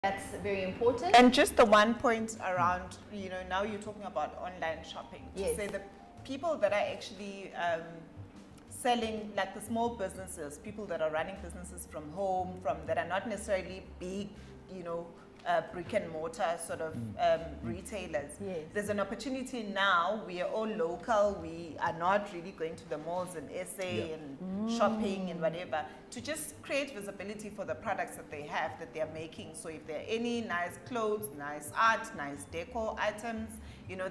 That's very important. And just the one point around, now you're talking about online shopping. Yes. To say the people that are actually selling, like the small businesses, people that are running businesses from home, that are not necessarily big, brick and mortar sort of retailers. Yes. There's an opportunity now. We are all local. We are not really going to the malls and SA and shopping and whatever, to just create visibility for the products that they have, that they're making. So if there are any nice clothes, nice art, nice decor items,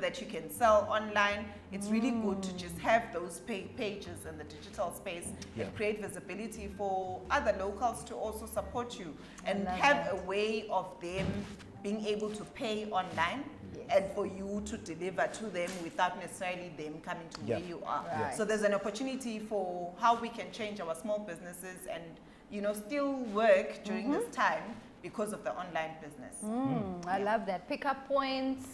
that you can sell online, it's really good to just have those pages in the digital space and create visibility for other locals to also support you and have a way of them being able to pay online and for you to deliver to them without necessarily them coming to where you are. Right. So there's an opportunity for how we can change our small businesses and still work during this time because of the online business. I love that. Pick up points,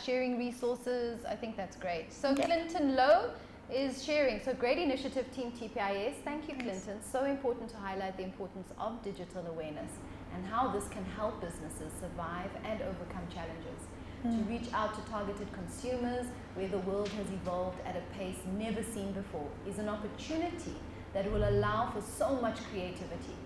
sharing resources. I think that's great. So Clinton Lowe is sharing. So great initiative, Team TPIS. Thank you, Clinton. So important to highlight the importance of digital awareness and how this can help businesses survive and overcome challenges. To reach out to targeted consumers where the world has evolved at a pace never seen before is an opportunity that will allow for so much creativity.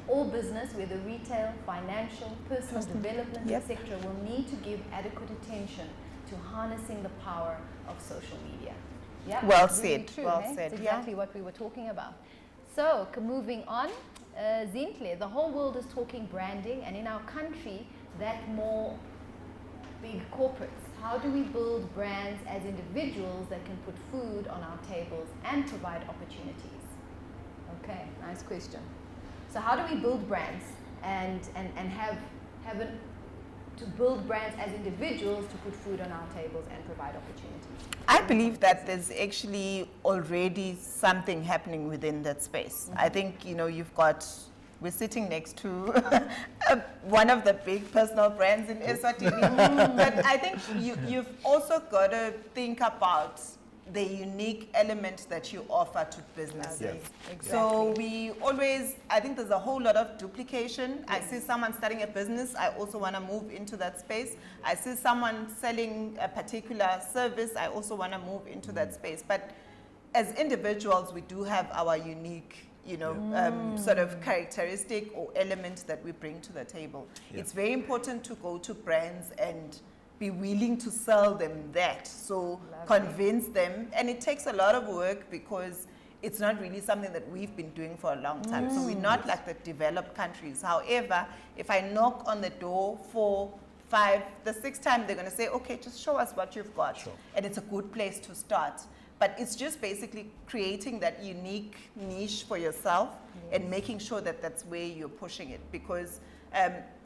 All business, whether retail, financial, personal development, etc., will need to give adequate attention to harnessing the power of social media. Yeah, well really said. True, well eh? said. It's exactly what we were talking about. So, moving on, Zintle, the whole world is talking branding, and in our country, that more big corporates. How do we build brands as individuals that can put food on our tables and provide opportunities? Okay, nice question. So how do we build brands and to build brands as individuals to put food on our tables and provide opportunities? I believe that there's actually already something happening within that space. I think, we're sitting next to one of the big personal brands in Eswatini. But I think you've also got to think about the unique element that you offer to businesses. Yes, exactly. So I think there's a whole lot of duplication. I see someone starting a business, I also want to move into that space. I see someone selling a particular service, I also want to move into that space. But as individuals, we do have our unique sort of characteristic or element that we bring to the table. It's very important to go to brands and be willing to sell them that. So convince them, and it takes a lot of work because it's not really something that we've been doing for a long time. So we're not like the developed countries. However, if I knock on the door 4, 5, the 6th time, they're going to say, okay, just show us what you've got. Sure. And it's a good place to start. But it's just basically creating that unique niche for yourself and making sure that that's where you're pushing it. Because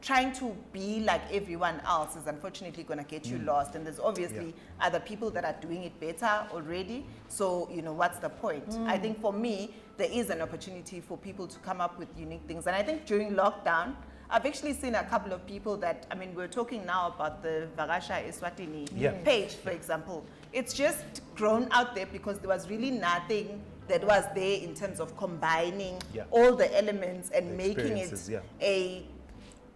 trying to be like everyone else is unfortunately going to get you lost. And there's obviously other people that are doing it better already. So, what's the point? I think for me, there is an opportunity for people to come up with unique things. And I think during lockdown, I've actually seen a couple of people that, we're talking now about the Vakasha Eswatini page, for example. It's just grown out there because there was really nothing that was there in terms of combining all the elements and making it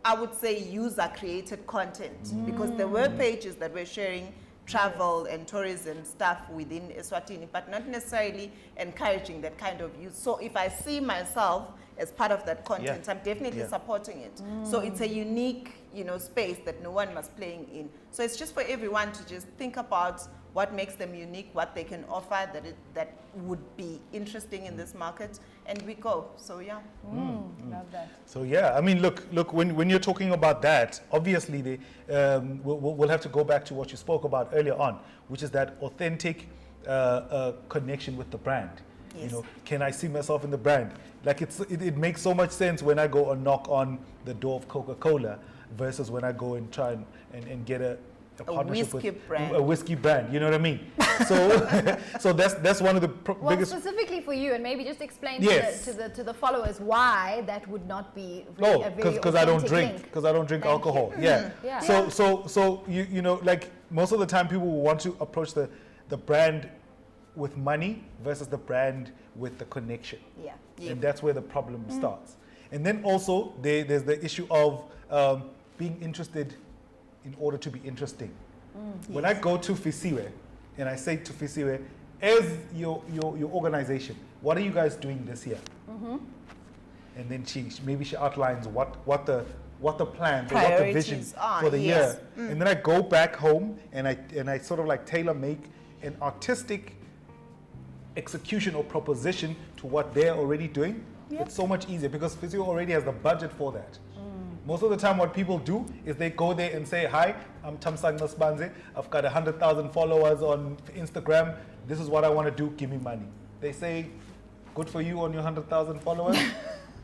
I would say, user-created content. Because there were pages that were sharing travel and tourism stuff within Eswatini, but not necessarily encouraging that kind of use. So if I see myself as part of that content, I'm definitely supporting it. So it's a unique, space that no one was playing in. So it's just for everyone to just think about what makes them unique, what they can offer that would be interesting in this market, and we go. So love that. So look, when you're talking about that, obviously we'll have to go back to what you spoke about earlier on, which is that authentic connection with the brand. Yes. Can I see myself in the brand? Like it makes so much sense when I go and knock on the door of Coca-Cola versus when I go and try and get a partnership with a whiskey brand, you know what I mean? So that's one of the biggest. Well, specifically for you, and maybe just explain to the followers why that would not be really a very because I don't drink link. because I don't drink alcohol. So like most of the time people will want to approach the brand with money versus the brand with the connection. And that's where the problem starts. And then also there's the issue of being interested in order to be interesting. When I go to Fisiwe and I say to Fisiwe, as your organization, what are you guys doing this year? And then maybe she outlines what the plans or what the vision for the year. And then I go back home and I sort of like tailor make an artistic execution or proposition to what they're already doing. It's so much easier because Physio already has the budget for that. Most of the time what people do is they go there and say, hi, I'm Tamsang Nasbanze. I've got 100,000 followers on Instagram. This is what I want to do. Give me money. They say, good for you on your 100,000 followers.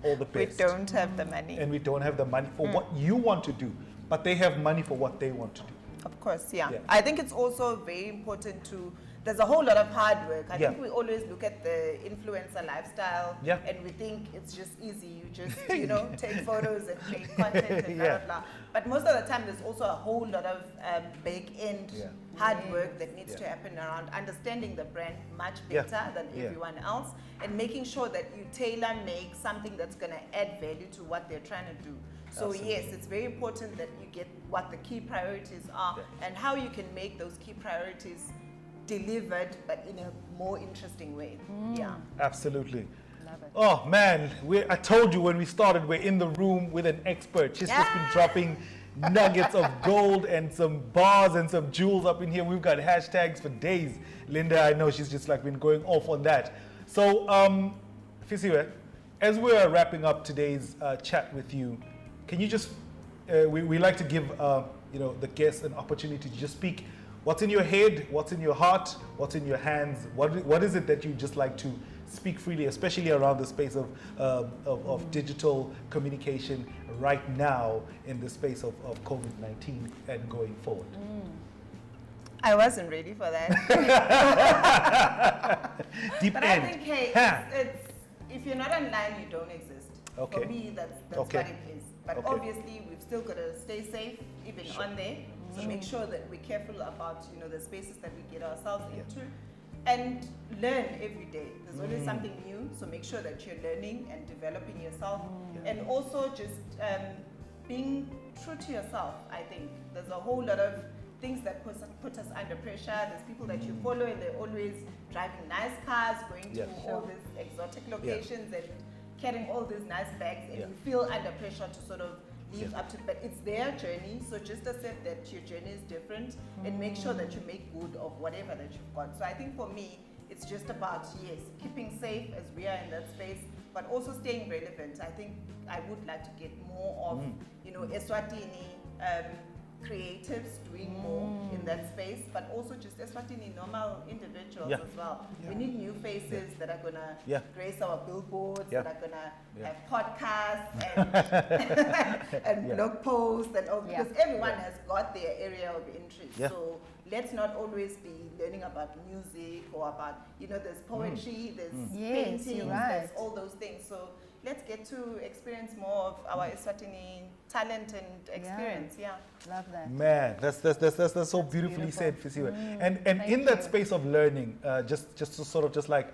All the best. We don't have the money. And we don't have the money for what you want to do. But they have money for what they want to do. Of course, yeah. I think it's also very important to, there's a whole lot of hard work. I think we always look at the influencer lifestyle and we think it's just easy. You just, you know, take photos and make content and blah, blah, blah. But most of the time there's also a whole lot of back-end hard work that needs to happen around understanding the brand much better than everyone else and making sure that you tailor-make something that's going to add value to what they're trying to do. So yes, it's very important that you get what the key priorities are and how you can make those key priorities delivered, but in a more interesting way. Yeah, absolutely. Love it. Oh man, I told you when we started, we're in the room with an expert. She's just been dropping nuggets of gold and some bars and some jewels up in here. We've got hashtags for days. Linda, I know she's just like been going off on that. So, Fisiwe, as we're wrapping up today's chat with you, can you just, we like to give you know, the guests an opportunity to just speak. What's in your head? What's in your heart? What's in your hands? What is it that you just like to speak freely, especially around the space of digital communication right now in the space of COVID-19 and going forward? I wasn't ready for that. Deep but end. I think, hey, it's, if you're not online, you don't exist. Okay. For me, that's what it is. But obviously, we've still got to stay safe, even on there. So make sure that we're careful about, you know, the spaces that we get ourselves into, and learn every day. There's always something new. So make sure that you're learning and developing yourself, and also just being true to yourself. I think there's a whole lot of things that put us under pressure. There's people that you follow and they're always driving nice cars, going to all these exotic locations and carrying all these nice bags, and you feel under pressure to sort of live up to, but it's their journey. So just accept that your journey is different and make sure that you make good of whatever that you've got. So I think for me, it's just about, yes, keeping safe as we are in that space, but also staying relevant. I think I would like to get more of, you know, Eswatini creatives doing more in that space, but also just Eswatini normal individuals as well. We need new faces that are going to grace our billboards, that are going to have podcasts and blog posts and all, because everyone has got their area of interest. So let's not always be learning about music or about, you know, there's poetry, there's painting, there's all those things. So let's get to experience more of our Eswatini talent and experience. Love that. Man, that's so beautifully said, Fisiwe. And in that space of learning, just to sort of just like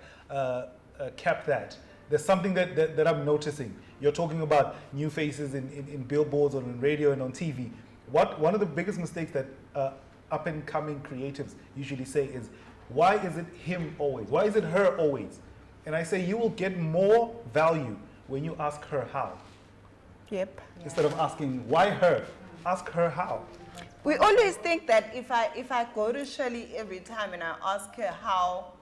cap that, there's something that I'm noticing. You're talking about new faces in billboards or in radio and on TV. One of the biggest mistakes that up and coming creatives usually say is, why is it him always? Why is it her always? And I say you will get more value when you ask her how. Instead of asking why her, ask her how. We always think that if I go to Shirley every time and I ask her how,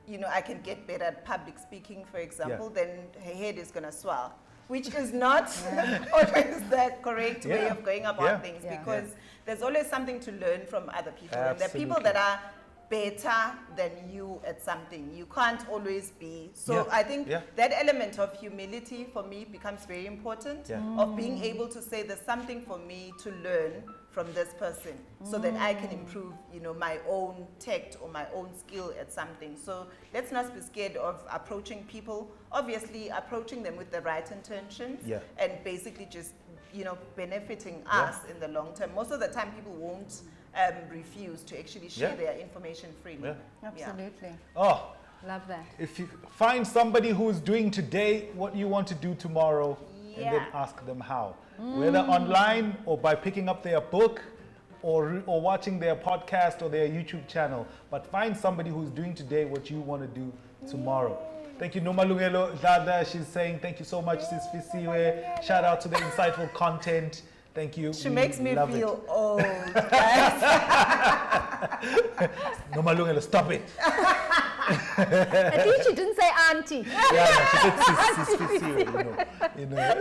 you know, I can get better at public speaking, for example, then her head is going to swell, which is not always the correct way of going about things, because there's always something to learn from other people. And there are people that are better than you at something. You can't always be. So I think that element of humility for me becomes very important, of being able to say there's something for me to learn from this person so that I can improve, you know, my own tact or my own skill at something. So let's not be scared of approaching people, obviously approaching them with the right intentions and basically just, you know, benefiting us in the long term. Most of the time people won't refuse to actually share their information freely. Absolutely. Oh, love that. If you find somebody who's doing today what you want to do tomorrow, and then ask them how. Whether online or by picking up their book or watching their podcast or their YouTube channel. But find somebody who's doing today what you want to do tomorrow. Thank you, Nomalungelo Dada. She's saying thank you so much, Sis Fisiwe. Shout out to the insightful content. Thank you. She makes me feel old, guys. Nomalungelo, stop it. At least she didn't say auntie. Yeah, she said Sis Fisiwe, you know.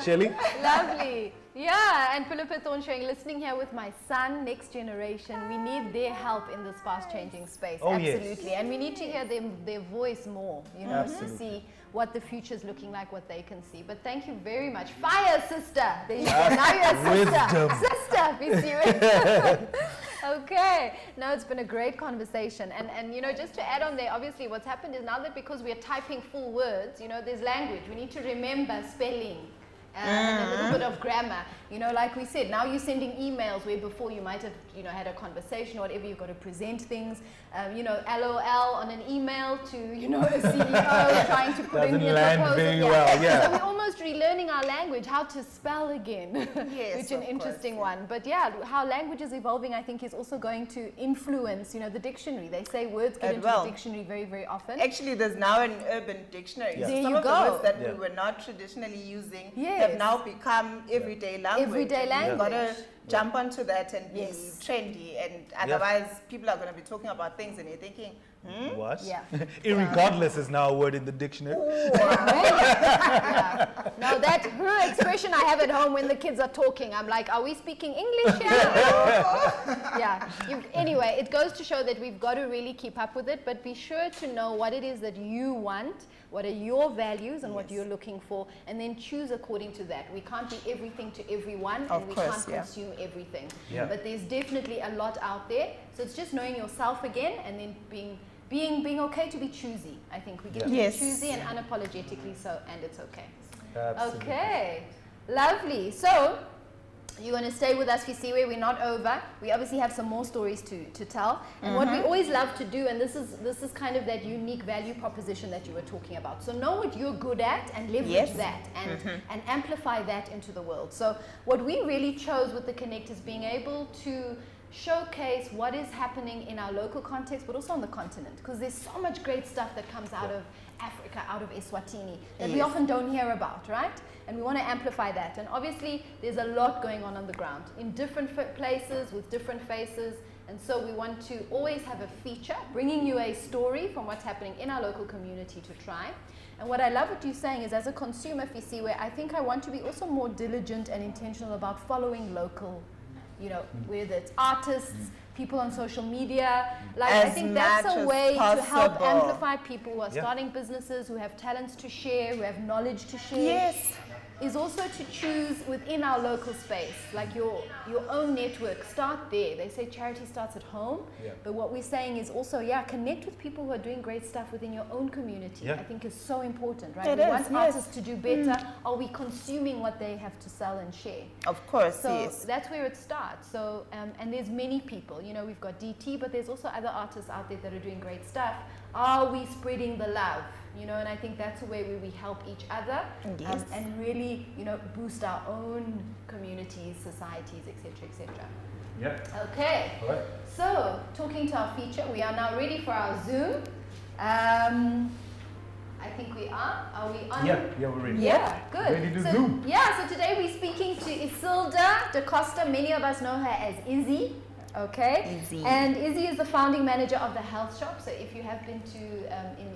Shelley? Lovely. Yeah, and Philippa Thorn showing, listening here with my son, next generation. We need their help in this fast-changing space. Oh, absolutely. yes. And we need to hear their voice more, you know, Absolutely. to see what the future's looking like, what they can see. But thank you very much. Fire, sister. There you go. Now you're a sister. Wisdom. Sister, okay. No, it's been a great conversation. And, you know, just to add on there, obviously what's happened is now that because we are typing full words, you know, there's language. We need to remember spelling. And a little bit of grammar, you know, like we said, now you're sending emails where before you might have, you know, had a conversation or whatever, you've got to present things, you know, LOL on an email to, you know, a CEO trying to put in Doesn't their land proposal. very well, yeah. So we're almost relearning our language, how to spell again, Yes, which is an interesting one. But yeah, how language is evolving, I think, is also going to influence, you know, the dictionary. They say words get into the dictionary very, very often. Actually, there's now an urban dictionary. Yeah. So There some you of go. the words that we were not traditionally using have now become everyday language. Everyday And you've got to language. jump onto that and be Yes. trendy, and otherwise people are going to be talking about things and you're thinking, What? Yeah. Irregardless is now a word in the dictionary. Yeah. Now that expression I have at home when the kids are talking, I'm like, are we speaking English here? Yeah. Anyway, it goes to show that we've got to really keep up with it, but be sure to know what it is that you want, what are your values and what you're looking for, and then choose according to that. We can't be everything to everyone, and we can't consume everything. Yeah. But there's definitely a lot out there. So it's just knowing yourself again, and then being okay to be choosy. I think we get to be choosy and unapologetically so, and it's okay. Absolutely. Okay, lovely. So you're going to stay with us, Fisiwe. We're not over. We obviously have some more stories to tell. And what we always love to do, and this is kind of that unique value proposition that you were talking about. So know what you're good at and leverage that and amplify that into the world. So what we really chose with the Connect is being able to showcase what is happening in our local context, but also on the continent, because there's so much great stuff that comes out of Africa, out of Eswatini, that we often don't hear about, right? And we want to amplify that. And obviously, there's a lot going on the ground in different places with different faces. And so we want to always have a feature, bringing you a story from what's happening in our local community to try. And what I love what you're saying is, as a consumer, Fisiwe, I think I want to be also more diligent and intentional about following local, you know, whether it's artists, people on social media. Like, I think that's a way to help amplify people who are starting businesses, who have talents to share, who have knowledge to share. Yes. Is also to choose within our local space, like your own network. Start there. They say charity starts at home, but what we're saying is also, connect with people who are doing great stuff within your own community. I think is so important, right? We want artists to do better. Are we consuming what they have to sell and share? Of course, So that's where it starts. So, and there's many people, you know, we've got DT, but there's also other artists out there that are doing great stuff. Are we spreading the love? You know, and I think that's a way where we help each other and really, you know, boost our own communities, societies, etc., etc. Yeah. Okay. All right. So, talking to our feature, we are now ready for our Zoom. I think we are. Are we on? Yeah, we're ready. Yeah, good. Ready to Zoom. Yeah, so today we're speaking to Isilda Da Costa. Many of us know her as Izzy. Okay. Izzy. And Izzy is the founding manager of the Health Shop. So if you have been to,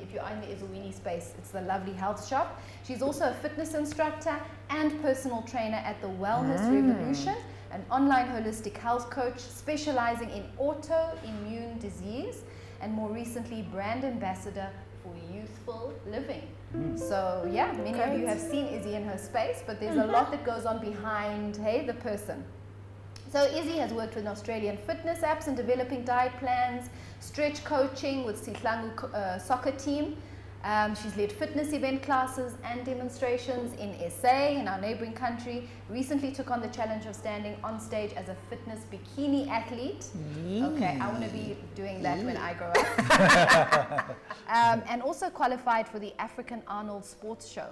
if you're in the Izawini space, it's the lovely Health Shop. She's also a fitness instructor and personal trainer at the Wellness Revolution, an online holistic health coach specializing in autoimmune disease, and more recently, brand ambassador for youthful living. So yeah, many of you have seen Izzy in her space, but there's a lot that goes on behind, the person. So Izzy has worked with Australian fitness apps and developing diet plans, stretch coaching with Sihlangu soccer team. She's led fitness event classes and demonstrations in SA, in our neighboring country. Recently took on the challenge of standing on stage as a fitness bikini athlete. Okay, I want to be doing that when I grow up. And also qualified for the African Arnold Sports Show.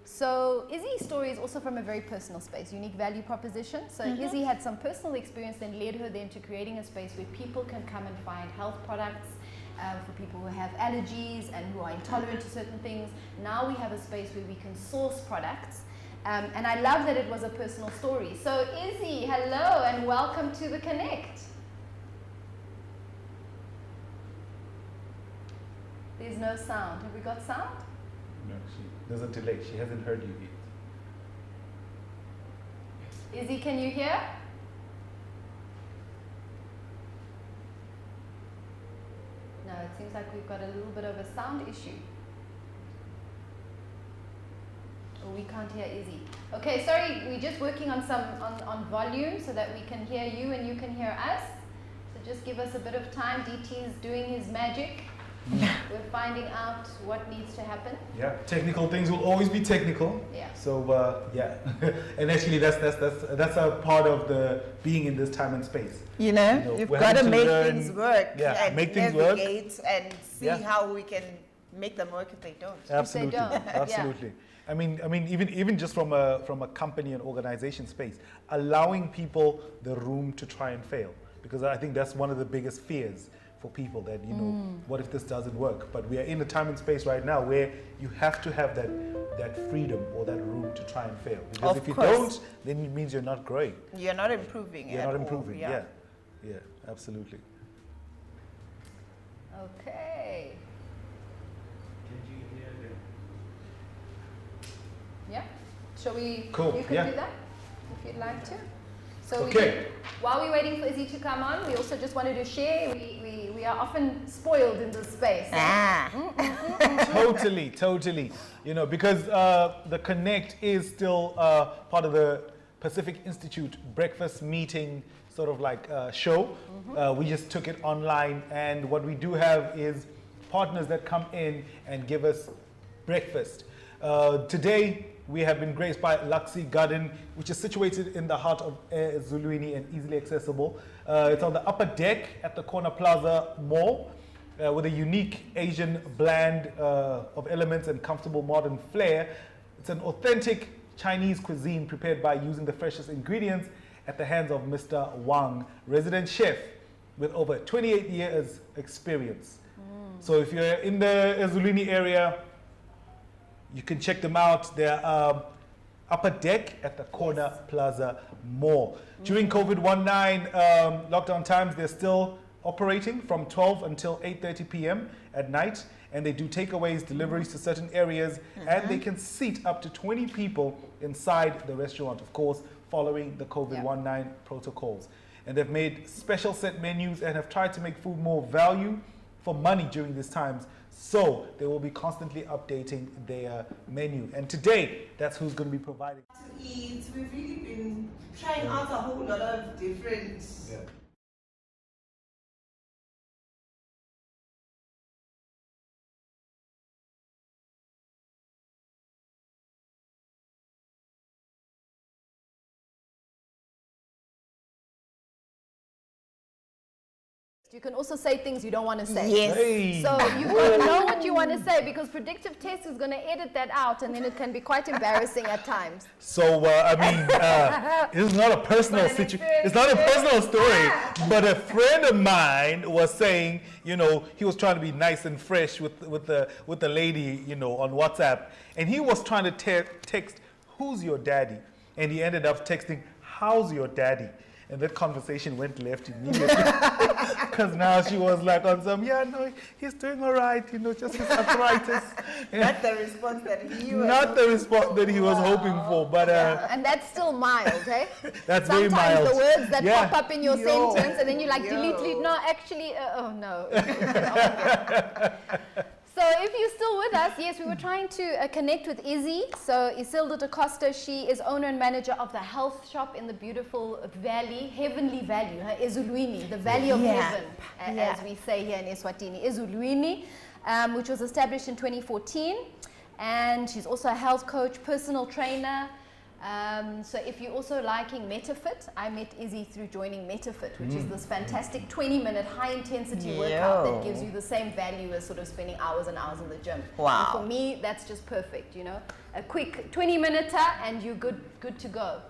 So Izzy's story is also from a very personal space, unique value proposition. So Izzy had some personal experience that led her then to creating a space where people can come and find health products for people who have allergies and who are intolerant to certain things. Now we have a space where we can source products. And I love that it was a personal story. So Izzy, hello and welcome to the Connect. There's no sound. Have we got sound? No, there's a delay. She hasn't heard you yet. Izzy, can you hear? No, it seems like we've got a little bit of a sound issue. Oh, we can't hear Izzy. Okay, sorry, we're just working on some on volume so that we can hear you and you can hear us. So just give us a bit of time. DT is doing his magic. We're finding out what needs to happen. Yeah, technical things will always be technical. Yeah. So yeah, and actually that's a part of the being in this time and space. You've got to make things work. Yeah, and make things work and see how we can make them work if they don't. Absolutely, if they don't. absolutely. Yeah. I mean, even just from a company and organization space, allowing people the room to try and fail, because I think that's one of the biggest fears for people, that what if this doesn't work? But we are in a time and space right now where you have to have that freedom or that room to try and fail, because if you don't, then it means you're not growing. You're not improving. You're not improving. Yeah, absolutely. Okay. Yeah. Shall we? Cool. You can do that if you'd like to. So okay. While we're waiting for Izzy to come on, we also just wanted to share. We are often spoiled in this space. Totally. Because the Connect is still part of the Pacific Institute breakfast meeting sort of like show. We just took it online, and what we do have is partners that come in and give us breakfast. Today, we have been graced by Luxy Garden, which is situated in the heart of Ezulwini and easily accessible. It's on the upper deck at the Corner Plaza Mall with a unique Asian blend of elements and comfortable modern flair. It's an authentic Chinese cuisine prepared by using the freshest ingredients at the hands of Mr. Wang, resident chef with over 28 years experience. So if you're in the Ezulwini area, you can check them out. They're upper deck at the Corner Plaza Mall. During COVID-19 lockdown times, they're still operating from 12 until 8:30 p.m. at night, and they do takeaways, deliveries to certain areas, and they can seat up to 20 people inside the restaurant, of course, following the COVID-19 protocols. And they've made special set menus and have tried to make food more value for money during these times. So they will be constantly updating their menu. And today, that's who's going to be providing. To eat, we've really been trying out a whole lot of different You can also say things you don't want to say. Yes. Hey. So you've got to know what you want to say, because predictive text is going to edit that out, and then it can be quite embarrassing at times. So, it's not a personal situation. It's not a personal story, but a friend of mine was saying, he was trying to be nice and fresh with the lady, on WhatsApp, and he was trying to text, "Who's your daddy?" And he ended up texting, "How's your daddy?" And that conversation went left immediately, because now she was like on some, he's doing all right, just his arthritis. Not the response that he was Not the response that he was hoping for, but and that's still mild, eh? That's Sometimes very mild. the words that pop up in your sentence, and then you delete. No, actually, oh no. So if you're still with us, yes, we were trying to connect with Izzy. So Isilda da Costa, she is owner and manager of the health shop in the beautiful valley, Heavenly Valley, Ezulwini, the Valley of Heaven, as we say here in Eswatini, Ezulwini, which was established in 2014. And she's also a health coach, personal trainer, So if you're also liking MetaFit, I met Izzy through joining MetaFit, which is this fantastic 20-minute high-intensity workout that gives you the same value as sort of spending hours and hours in the gym. Wow. And for me, that's just perfect, you know. A quick 20-minuter and you're good to go.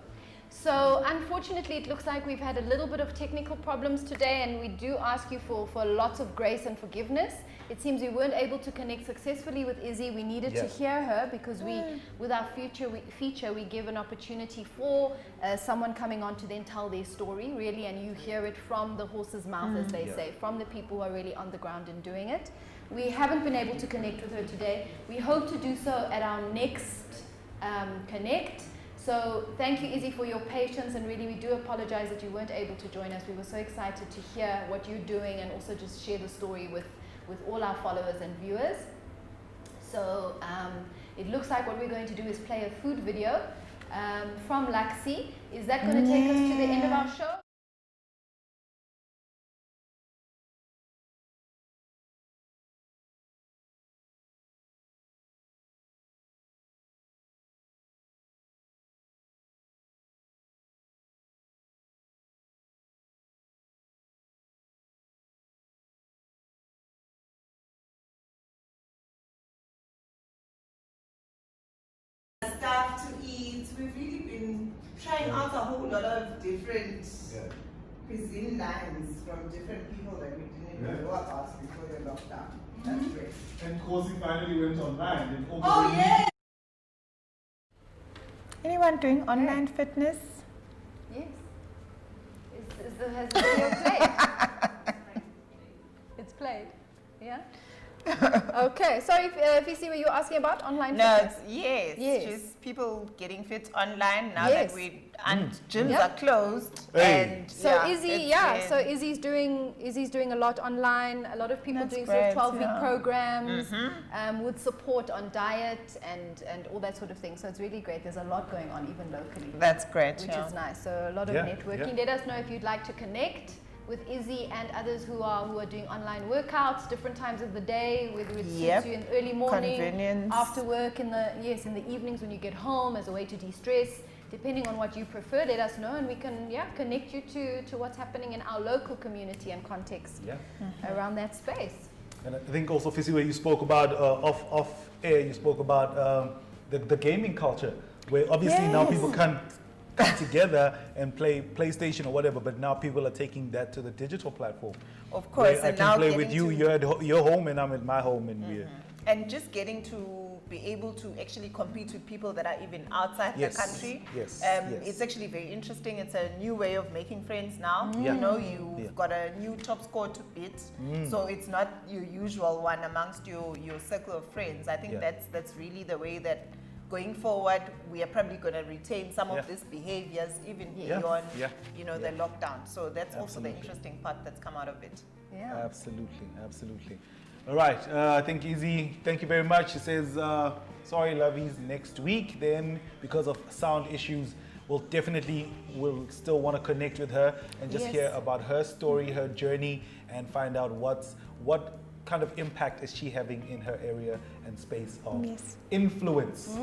So unfortunately, it looks like we've had a little bit of technical problems today, and we do ask you for lots of grace and forgiveness. It seems we weren't able to connect successfully with Izzy. We needed to hear her because with our feature, we give an opportunity for someone coming on to then tell their story, really, and you hear it from the horse's mouth, as they say, from the people who are really on the ground and doing it. We haven't been able to connect with her today. We hope to do so at our next Connect. So thank you, Izzy, for your patience, and really we do apologize that you weren't able to join us. We were so excited to hear what you're doing and also just share the story with all our followers and viewers. So it looks like what we're going to do is play a food video from Laxi. Is that going to take us to the end of our show? Stuff to eat. We've really been trying out a whole lot of different cuisine lines from different people that we didn't even know about before the lockdown. That's great. And Kosi finally went online. Oh yeah! Anyone doing online fitness? Yes. Has the video played? It's played. Yeah. Okay. Sorry, VC, were you asking about online fitness? Yes. Just people getting fit online now that gyms Yep. are closed. Hey. And So Izzy, so Izzy's doing a lot online. A lot of people That's doing great, sort of 12-week programs with support on diet and all that sort of thing. So it's really great. There's a lot going on even locally. That's great. Which is nice. So a lot of networking. Let us know if you'd like to connect with Izzy and others who are doing online workouts, different times of the day, whether it suits you in the early morning, Convenience. after work, in the evenings when you get home as a way to de-stress. Depending on what you prefer, let us know, and we can connect you to what's happening in our local community and context around that space. And I think also, Fisi, where you spoke about off air, you spoke about the gaming culture, where obviously now people can't come together and play PlayStation or whatever, but now people are taking that to the digital platform. Of course, I can play with you. You're at your home, and I'm at my home, and and just getting to be able to actually compete with people that are even outside the country. It's actually very interesting. It's a new way of making friends now. You know, you've got a new top score to beat, so it's not your usual one amongst your circle of friends. I think that's really the way that going forward we are probably going to retain some of these behaviors even beyond the lockdown. So that's also the interesting part that's come out of it. Absolutely. All right, I think Izzy, thank you very much. She says, sorry, lovies, next week then, because of sound issues, we'll still want to connect with her and just hear about her story, her journey, and find out what kind of impact is she having in her area and space of influence.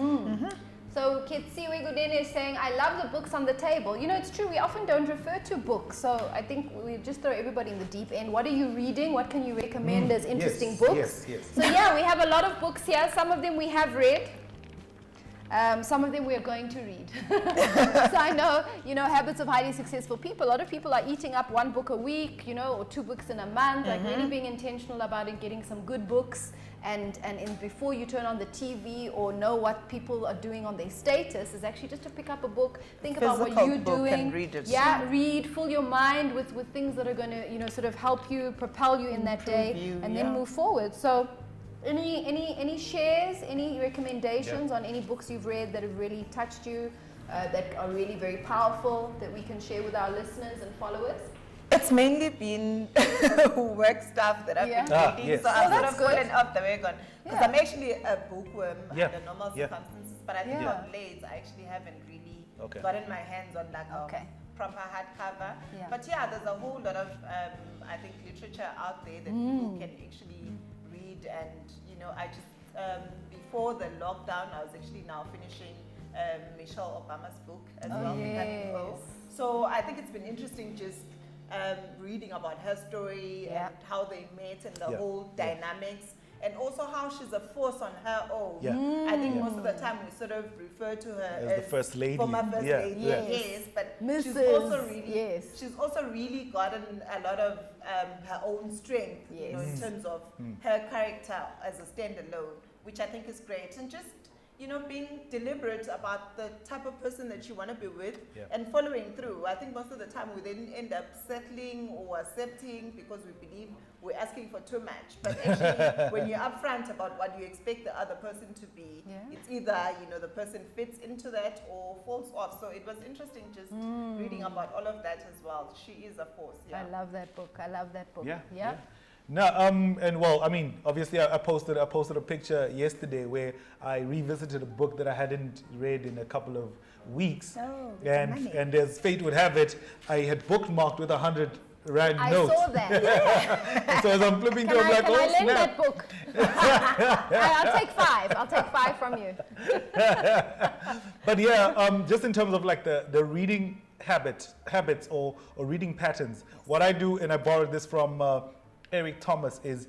So Kitsiwe Gudene is saying, I love the books on the table. You know, it's true, we often don't refer to books. So I think we just throw everybody in the deep end. What are you reading? What can you recommend as interesting books? So we have a lot of books here. Some of them we have read. Some of them we are going to read. So I know, habits of highly successful people. A lot of people are eating up one book a week, or 2 books in a month, like really being intentional about it, getting some good books. And before you turn on the TV or know what people are doing on their status, is actually just to pick up a book, think about what you're doing. And read it. Read, fill your mind with things that are going to, sort of help you, propel you in that day, and then move forward. So any shares, any recommendations on any books you've read that have really touched you, that are really very powerful, that we can share with our listeners and followers? It's mainly been work stuff that I've been reading, so I've sort of fallen off the wagon. Because I'm actually a bookworm under normal circumstances, but I think of late I actually haven't really gotten my hands on like a proper hardcover. But there's a whole lot of I think literature out there that people can actually read, and I just before the lockdown I was actually now finishing Michelle Obama's book as Oh, well. yes. Becoming O. So I think it's been interesting just reading about her story Yeah. and how they met and the Yeah. whole dynamics, and also how she's a force on her own. Yeah. I think most of the time we sort of refer to her As the first lady. former first Yeah, lady. yeah. Yes, but she's Mrs. also really Yes. she's also really gotten a lot of her own strength, you know, in Yes. terms of her character as a standalone, which I think is great, and just, you know, being deliberate about the type of person that you want to be with Yeah. and following through. I think most of the time we then end up settling or accepting because we believe we're asking for too much. But actually, when you're upfront about what you expect the other person to be, Yeah. it's either, you know, the person fits into that or falls off. So it was interesting just reading about all of that as well. She is a force. Yeah. I love that book. I love that book. Yeah. Yeah. No, and well, I mean, obviously, I posted a picture yesterday where I revisited a book that I hadn't read in a couple of weeks, Oh, and as fate would have it, I had bookmarked with 100 rand I notes. saw that. Yeah. So as I'm flipping Can through, I'm I, like, can I oh lend snap! that book? I'll take 5. I'll take 5 from you. But yeah, just in terms of like the reading habits or reading patterns, what I do, and I borrowed this from Eric Thomas, is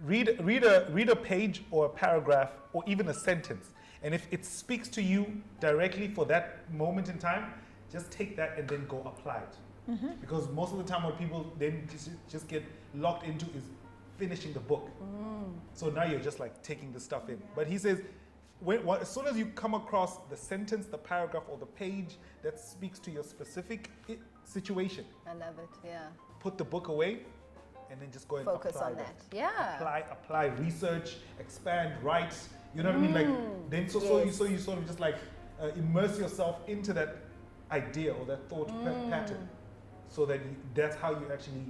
read a page or a paragraph or even a sentence, and if it speaks to you directly for that moment in time, just take that and then go apply it. Because most of the time what people then just get locked into is finishing the book. So now you're just like taking the stuff in. But he says, as soon as you come across the sentence, the paragraph, or the page that speaks to your specific situation, I love it. Yeah. put the book away and then just go and Focus apply on that. Yeah. Apply, research, expand, write. You know what I mean? Like then so you sort of just like immerse yourself into that idea or that thought pattern, so that that's how you actually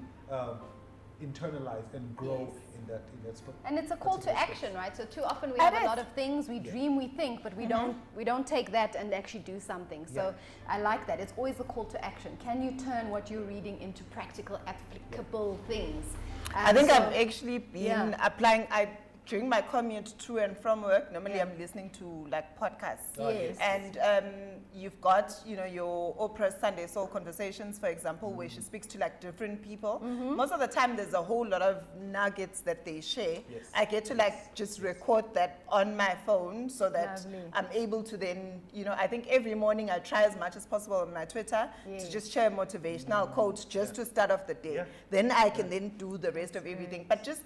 internalize and grow in that space. And it's a call to particular action, space. right? So too often we It have a is. lot of things, we dream, we think, but we don't take that and actually do something. So I like that. It's always a call to action. Can you turn what you're reading into practical, applicable things? I think so- I've actually been applying. During my commute to and from work, normally Yeah. I'm listening to like podcasts. Oh, yes. And you've got, you know, your Oprah Sunday Soul Conversations, for example, where she speaks to like different people. Most of the time there's a whole lot of nuggets that they share. Yes. I get to like just record that on my phone so that Lovely. I'm able to then, you know, I think every morning I try as much as possible on my Twitter Yes. to just share a motivational quote just to start off the day. Yeah. Then I can then do the rest of everything. But just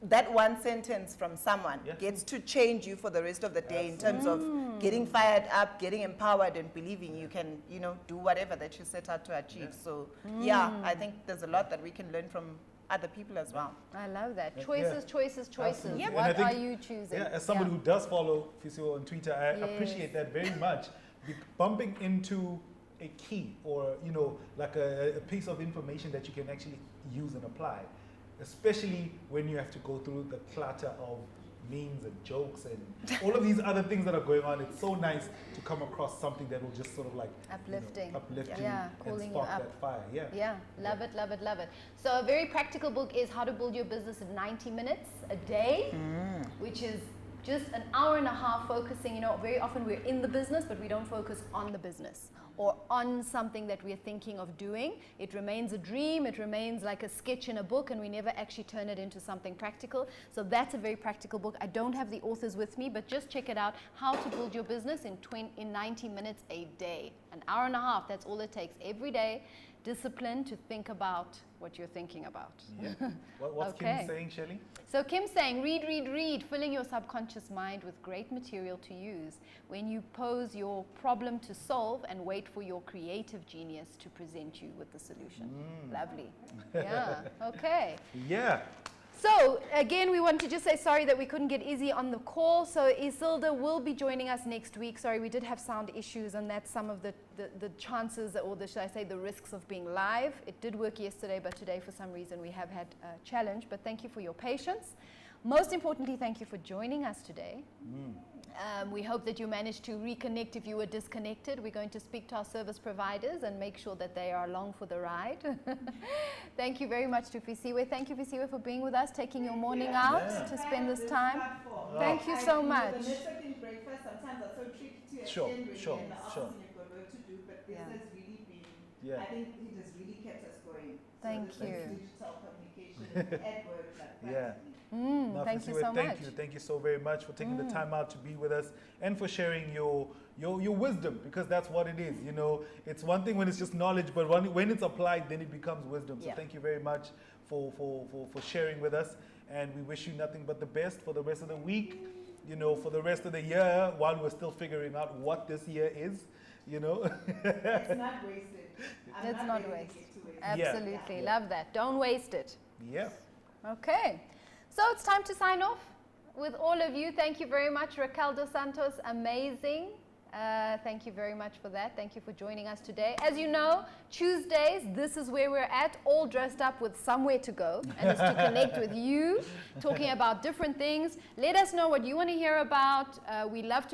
that one sentence from someone gets to change you for the rest of the day in terms of getting fired up, getting empowered, and believing you can, you know, do whatever that you set out to achieve. So yeah, I think there's a lot that we can learn from other people as well. I love that. Yeah. choices. Absolutely. What And I think- are you choosing? Yeah, as somebody who does follow Physio on Twitter, I appreciate that very much. Bumping into a key or, you know, like a piece of information that you can actually use and apply, especially when you have to go through the clutter of memes and jokes and all of these other things that are going on. It's so nice to come across something that will just sort of like Uplifting. uplift you Yeah, and calling you spark up. that fire. Yeah. Yeah, love it, love it, love it. So a very practical book is How to Build Your Business in 90 Minutes a Day, which is just an hour and a half focusing. You know, very often we're in the business, but we don't focus on the business or on something that we're thinking of doing. It remains a dream, it remains like a sketch in a book, and we never actually turn it into something practical. So that's a very practical book. I don't have the authors with me, but just check it out. How to Build Your Business in 90 minutes a day. An hour and a half, that's all it takes every day. Discipline to think about what you're thinking about. Yeah. What's Okay. Kim saying, Shelley? So Kim's saying, read, filling your subconscious mind with great material to use when you pose your problem to solve and wait for your creative genius to present you with the solution. Lovely. Yeah, okay. Yeah. So again, we want to just say sorry that we couldn't get Izzy on the call. So Isilda will be joining us next week. Sorry, we did have sound issues, and that's some of the chances, or should I say the risks of being live. It did work yesterday, but today for some reason we have had a challenge. But thank you for your patience. Most importantly, thank you for joining us today. We hope that you managed to reconnect if you were disconnected. We're going to speak to our service providers and make sure that they are along for the ride. Thank you very much to Fisiwe. Thank you, Fisiwe, for being with us, taking your morning out to spend this time. Thank you so much. The networking breakfast, sometimes at Sure, the end really, sure, and the sure. office and you've got work to do, but this Yeah. has really been, Yeah. I think it has really kept us going. Thank so this you. digital communication at work, like Yeah. practically. No, Thank you Fasiwe, so thank much. you. Thank you so very much for taking the time out to be with us and for sharing your wisdom, because that's what it is. You know, it's one thing when it's just knowledge, but when it's applied, then it becomes wisdom. So Yeah. thank you very much for sharing with us, and we wish you nothing but the best for the rest of the week, you know, for the rest of the year, while we're still figuring out what this year is, you know. It's not wasted. I'm It's not letting it wasted. get to waste. Absolutely. Yeah. Love that. Don't waste it. Yeah. Okay. So it's time to sign off with all of you. Thank you very much, Raquel dos Santos. Amazing. Thank you very much for that. Thank you for joining us today. As you know, Tuesdays, this is where we're at, all dressed up with somewhere to go. And it's to connect with you, talking about different things. Let us know what you want to hear about. We love to